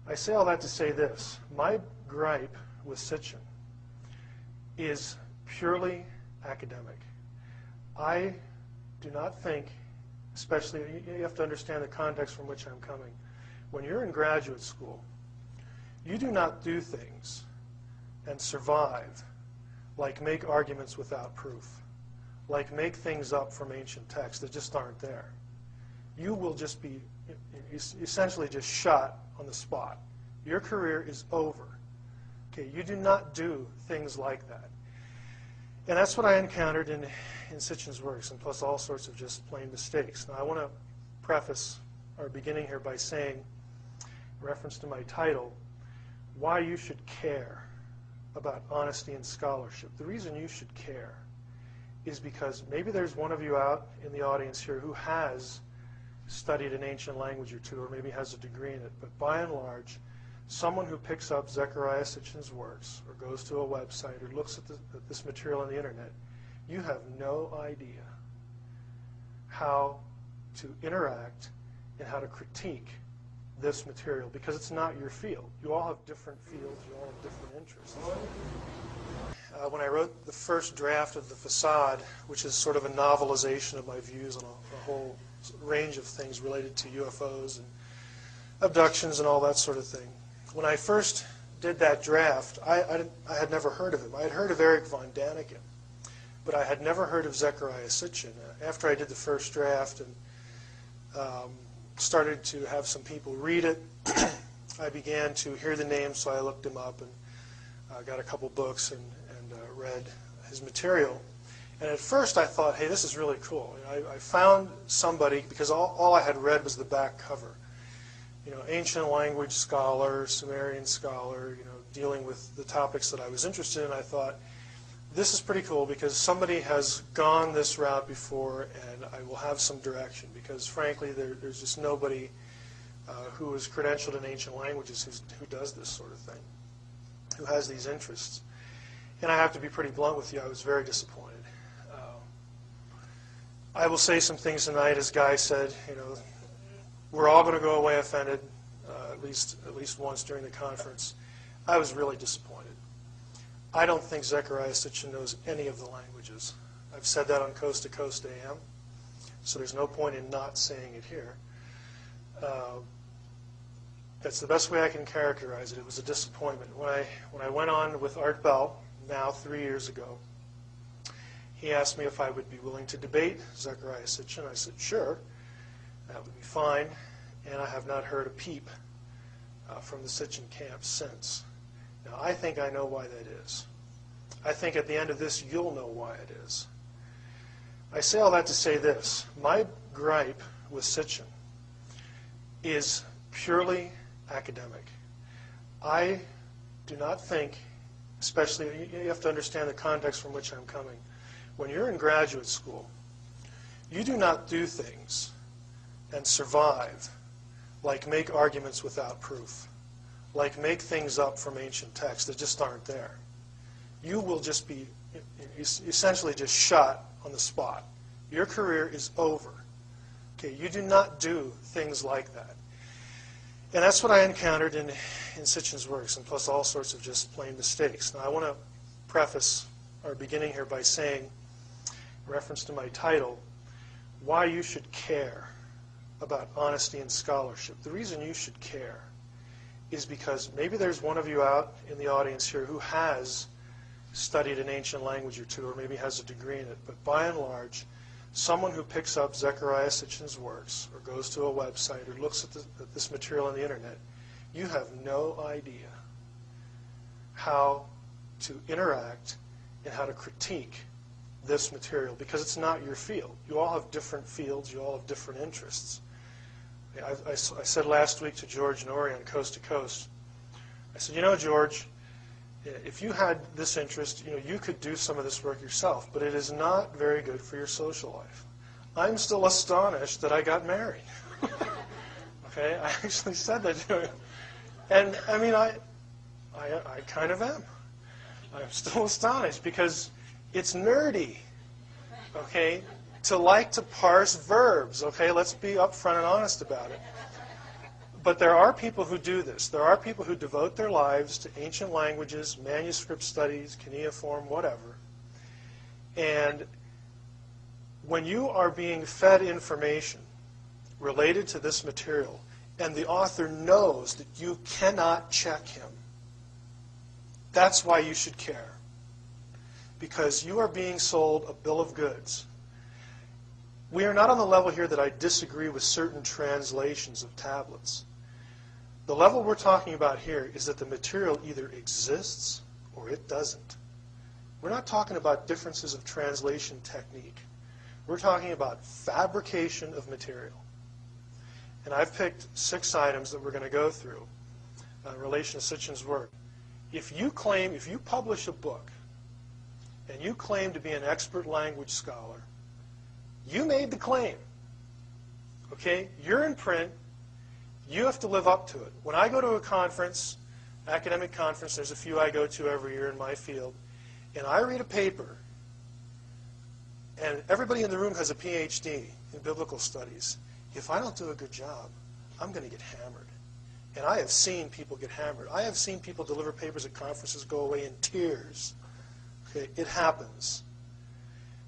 I say all that to say this. My gripe with Sitchin is purely academic. I do not think, especially, you have to understand the context from which I'm coming. When you're in graduate school, you do not do things and survive like make arguments without proof, like make things up from ancient texts that just aren't there. You will just be essentially just shot on the spot. Your career is over. Okay, you do not do things like that. And that's what I encountered in Sitchin's works, and plus all sorts of just plain mistakes. Now I want to preface our beginning here by saying, in reference to my title, why you should care about honesty and scholarship. The reason you should care is because maybe there's one of you out in the audience here who has studied an ancient language or two, or maybe has a degree in it, but by and large, someone who picks up Zecharia Sitchin's works, or goes to a website, or looks at this material on the internet, you have no idea how to interact and how to critique this material, because it's not your field. You all have different fields, you all have different interests. When I wrote the first draft of The Facade, which is sort of a novelization of my views on a whole range of things related to UFOs and abductions and all that sort of thing, when I first did that draft, I had never heard of him. I had heard of Eric von Daniken, but I had never heard of Zecharia Sitchin. After I did the first draft and started to have some people read it, I began to hear the name, so I looked him up and got a couple books and read his material. And at first I thought, hey, this is really cool. I found somebody, because all I had read was the back cover. You know, ancient language scholar, Sumerian scholar, you know, dealing with the topics that I was interested in. I thought, this is pretty cool because somebody has gone this route before, and I will have some direction, because frankly there's just nobody who is credentialed in ancient languages who does this sort of thing, who has these interests. And I have to be pretty blunt with you, I was very disappointed. I will say some things tonight, as Guy said, you know, we're all going to go away offended, at least once during the conference. I was really disappointed. I don't think Zecharia Sitchin knows any of the languages. I've said that on Coast to Coast AM, so there's no point in not saying it here. That's the best way I can characterize it. It was a disappointment. When I went on with Art Bell, now 3 years ago, he asked me if I would be willing to debate Zecharia Sitchin. I said, sure, that would be fine, and I have not heard a peep from the Sitchin camp since. Now, I think I know why that is. I think at the end of this, you'll know why it is. I say all that to say this. My gripe with Sitchin is purely academic. I do not think, especially, you have to understand the context from which I'm coming. When you're in graduate school, you do not do things and survive like make arguments without proof, like make things up from ancient texts that just aren't there. You will just be essentially just shot on the spot. Your career is over. Okay, you do not do things like that. And that's what I encountered in Sitchin's works, and plus all sorts of just plain mistakes. Now I want to preface our beginning here by saying, in reference to my title, why you should care about honesty and scholarship. The reason you should care is because maybe there's one of you out in the audience here who has studied an ancient language or two, or maybe has a degree in it, but by and large, someone who picks up Zecharia Sitchin's works, or goes to a website, or looks at this material on the internet, you have no idea how to interact and how to critique this material, because it's not your field. You all have different fields, you all have different interests. I said last week to George Norrie on Coast to Coast, I said, you know, George, if you had this interest, you know, you could do some of this work yourself, but it is not very good for your social life. I'm still astonished that I got married. Okay, I actually said that to him. And I mean, I kind of am. I'm still astonished because it's nerdy, okay, to like to parse verbs, okay? Let's be upfront and honest about it. But there are people who do this. There are people who devote their lives to ancient languages, manuscript studies, cuneiform, whatever. And when you are being fed information related to this material, and the author knows that you cannot check him, that's why you should care. Because you are being sold a bill of goods. We are not on the level here that I disagree with certain translations of tablets. The level we're talking about here is that the material either exists or it doesn't. We're not talking about differences of translation technique. We're talking about fabrication of material. And I've picked 6 items that we're going to go through in relation to Sitchin's work. If you publish a book and you claim to be an expert language scholar, you made the claim. Okay? You're in print. You have to live up to it. When I go to a conference, academic conference, there's a few I go to every year in my field, and I read a paper, and everybody in the room has a PhD in biblical studies. If I don't do a good job, I'm going to get hammered. And I have seen people get hammered. I have seen people deliver papers at conferences go away in tears. Okay, it happens.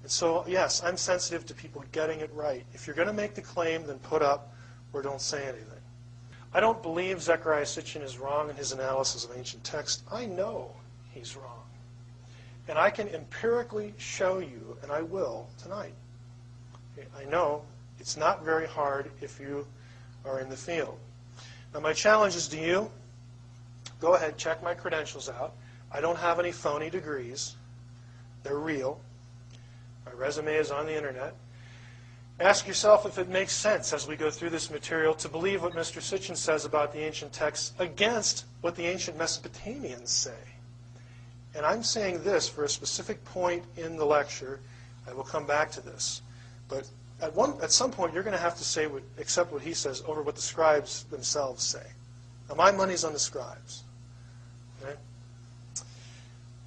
And so, yes, I'm sensitive to people getting it right. If you're going to make the claim, then put up or don't say anything. I don't believe Zecharia Sitchin is wrong in his analysis of ancient text. I know he's wrong. And I can empirically show you, and I will tonight. Okay, I know it's not very hard if you are in the field. Now, my challenge is to you, go ahead, check my credentials out. I don't have any phony degrees. They're real. My resume is on the internet. Ask yourself if it makes sense as we go through this material to believe what Mr. Sitchin says about the ancient texts against what the ancient Mesopotamians say. And I'm saying this for a specific point in the lecture. I will come back to this. But at some point, you're going to have to accept what he says over what the scribes themselves say. Now, my money's on the scribes. Okay?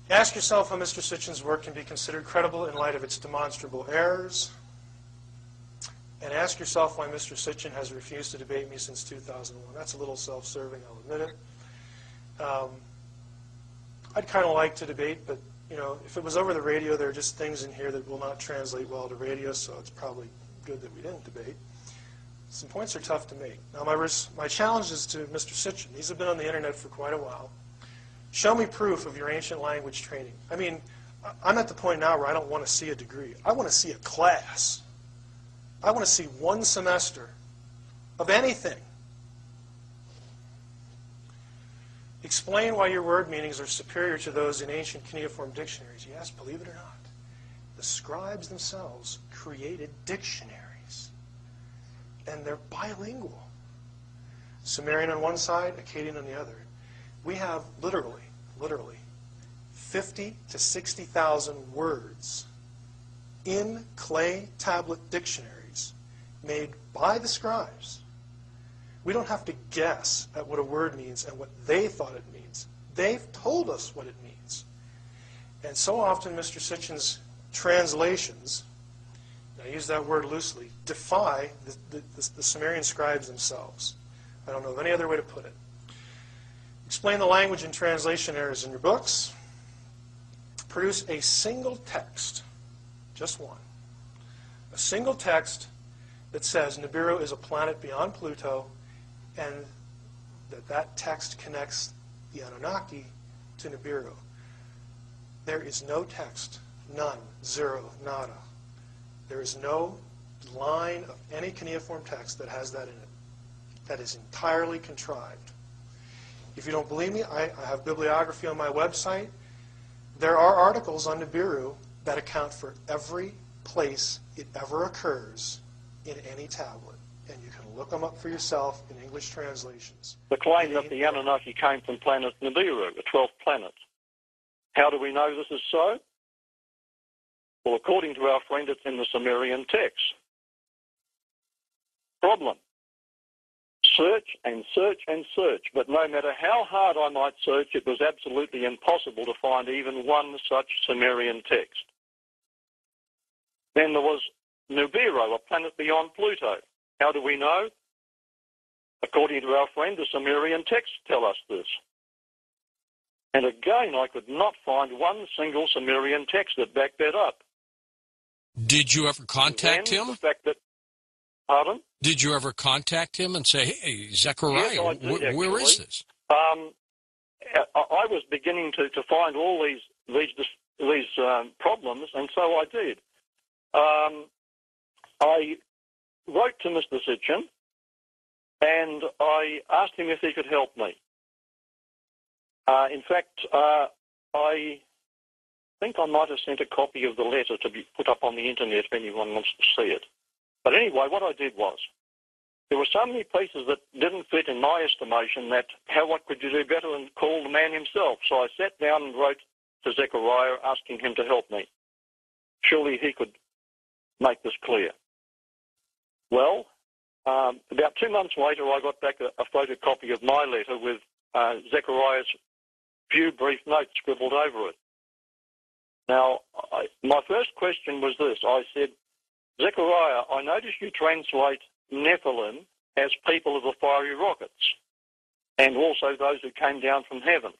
Ask yourself how Mr. Sitchin's work can be considered credible in light of its demonstrable errors. And ask yourself why Mr. Sitchin has refused to debate me since 2001. That's a little self-serving, I'll admit it. I'd kind of like to debate, but if it was over the radio, there are just things in here that will not translate well to radio, so it's probably good that we didn't debate. Some points are tough to make. Now, my challenge is to Mr. Sitchin. These have been on the internet for quite a while. Show me proof of your ancient language training. I mean, I'm at the point now where I don't want to see a degree. I want to see a class. I want to see 1 semester of anything. Explain why your word meanings are superior to those in ancient cuneiform dictionaries. Yes, believe it or not, the scribes themselves created dictionaries, and they're bilingual. Sumerian on one side, Akkadian on the other. We have literally 50 to 60,000 words in clay tablet dictionaries made by the scribes. We don't have to guess at what a word means and what they thought it means. They've told us what it means. And so often Mr. Sitchin's translations, and I use that word loosely, defy the Sumerian scribes themselves. I don't know of any other way to put it. Explain the language and translation errors in your books. Produce a single text, just one. A single text that says Nibiru is a planet beyond Pluto, and that text connects the Anunnaki to Nibiru. There is no text, none, zero, nada. There is no line of any cuneiform text that has that in it. That is entirely contrived. If you don't believe me, I have bibliography on my website. There are articles on Nibiru that account for every place it ever occurs in any tablet. And you can look them up for yourself in English translations. The claim that the Anunnaki came from planet Nibiru, the 12th planet. How do we know this is so? Well, according to our friend, it's in the Sumerian text. Problem. Search and search and search, but no matter how hard I might search, it was absolutely impossible to find even one such Sumerian text. Then there was Nibiru, a planet beyond Pluto. How do we know? According to our friend, the Sumerian texts tell us this. And again, I could not find one single Sumerian text that backed that up. Did you ever contact him? The fact that, pardon? Did you ever contact him and say, hey, Zecharia, yes, I did, where is this? I was beginning to find all these problems, and so I did. I wrote to Mr. Sitchin, and I asked him if he could help me. In fact, I think I might have sent a copy of the letter to be put up on the internet if anyone wants to see it. But anyway, what I did was, there were so many pieces that didn't fit in my estimation that what could you do better than call the man himself? So I sat down and wrote to Zecharia asking him to help me. Surely he could make this clear. Well, about 2 months later, I got back a photocopy of my letter with Zechariah's few brief notes scribbled over it. Now, my first question was this. I said, Zecharia, I notice you translate Nephilim as people of the fiery rockets, and also those who came down from heaven.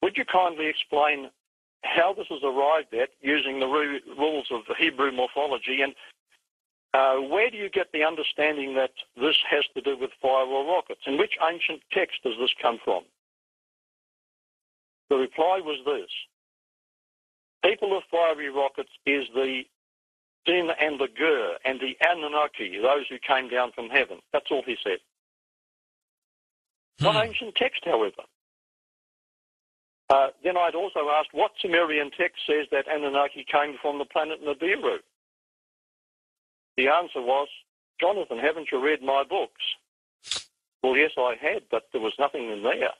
Would you kindly explain how this is arrived at using the rules of the Hebrew morphology, and where do you get the understanding that this has to do with fire or rockets? In which ancient text does this come from? The reply was this. People of fiery rockets is the Din and the Gur and the Anunnaki, those who came down from heaven. That's all he said. Not ancient text, however. Then I'd also asked what Sumerian text says that Anunnaki came from the planet Nibiru. The answer was, Jonathan, haven't you read my books? Well, yes, I had, but there was nothing in there.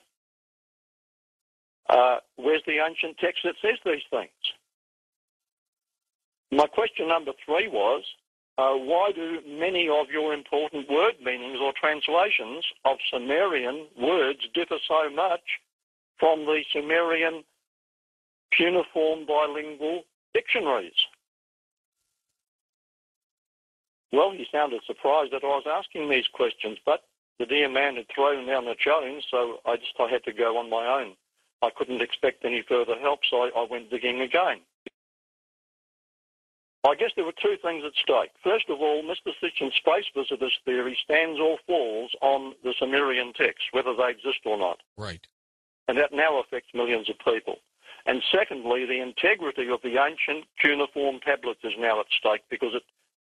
Where's the ancient text that says these things? My question number 3 was, why do many of your important word meanings or translations of Sumerian words differ so much from the Sumerian cuneiform bilingual dictionaries? Well, he sounded surprised that I was asking these questions, but the dear man had thrown down the challenge, so I had to go on my own. I couldn't expect any further help, so I went digging again. I guess there were 2 things at stake. First of all, Mr. Sitchin's space visitors theory stands or falls on the Sumerian texts, whether they exist or not. Right. And that now affects millions of people. And secondly, the integrity of the ancient cuneiform tablets is now at stake because it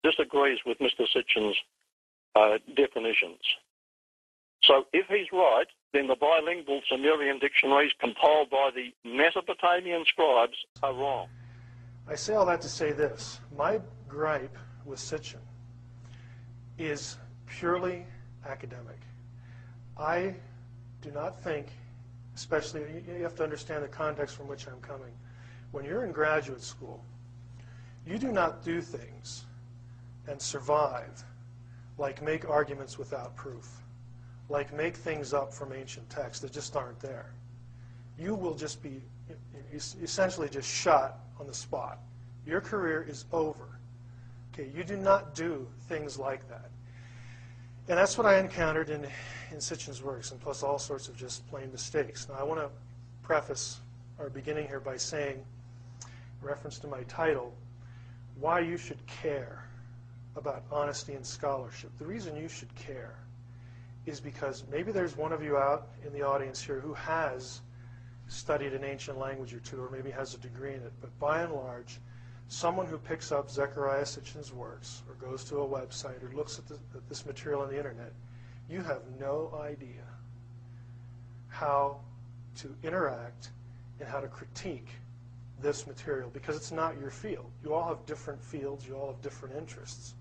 disagrees with Mr. Sitchin's definitions. So if he's right, then the bilingual Sumerian dictionaries compiled by the Mesopotamian scribes are wrong. I say all that to say this. My gripe with Sitchin is purely academic. I do not think, especially, you have to understand the context from which I'm coming. When you're in graduate school, you do not do things and survive like make arguments without proof, like make things up from ancient texts that just aren't there. You will just be essentially just shot on the spot. Your career is over. Okay, you do not do things like that. And that's what I encountered in Sitchin's works, and plus all sorts of just plain mistakes. Now I want to preface our beginning here by saying, in reference to my title, why you should care about honesty and scholarship. The reason you should care is because maybe there's one of you out in the audience here who has studied an ancient language or two, or maybe has a degree in it, but by and large, someone who picks up Zecharia Sitchin's works, or goes to a website, or looks at this material on the internet, you have no idea how to interact and how to critique this material, because it's not your field. You all have different fields, you all have different interests.